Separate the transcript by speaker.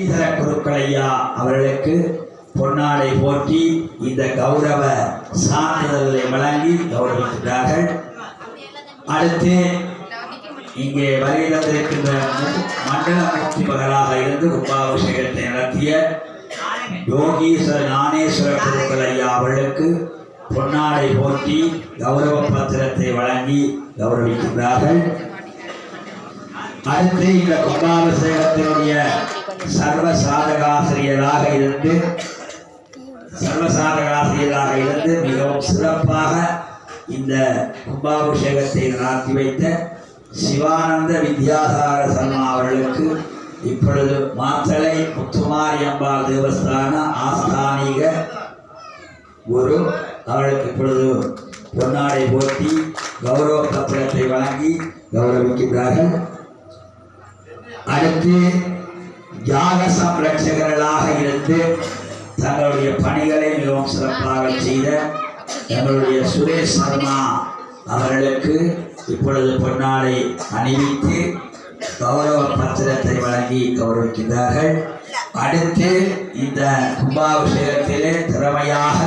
Speaker 1: குருக்களையா அவர்களுக்கு பொன்னாடை போற்றி இந்த கௌரவ சான்றிதழை வழங்கி கௌரவிக்கிறார்கள். அடுத்து இங்கே வருகிறந்திருக்கின்ற மண்டல மூர்த்தி மகளாக இருந்து கும்பாபிஷேகத்தை நடத்திய யோகீஸ்வர ஞானேஸ்வர குருக்களையா அவர்களுக்கு பொன்னாடை போற்றி கௌரவ பத்திரத்தை வழங்கி கௌரவிக்கிறார்கள். அடுத்து இந்த கும்பாபிஷேகத்தினுடைய சர்வசாதகாசிரியராக இருந்து மிகவும் சிறப்பாக இந்த கும்பாபிஷேகத்தை நடத்தி வைத்த சிவானந்த வித்யாசார சர்மா அவர்களுக்கு இப்பொழுது மாத்தளை முத்துமாரி அம்பாள் தேவஸ்தான ஆஸ்தானிக குரு அவர்களுக்கு இப்பொழுது பொன்னாடை போட்டி கௌரவ பத்திரத்தை வழங்கி கௌரவிக்கிறார்கள். அடுத்து யாக சம்ரட்சகர்களாக இருந்து தங்களுடைய பணிகளை மிகவும் சிறப்பாக செய்த எங்களுடைய சுரேஷ் சர்மா அவர்களுக்கு இப்பொழுது பொன்னாடை அணிவித்து கௌரவ பத்திரத்தை வழங்கி கௌரவிக்கின்றார்கள். அடுத்து இந்த கும்பாபிஷேகத்திலே திறமையாக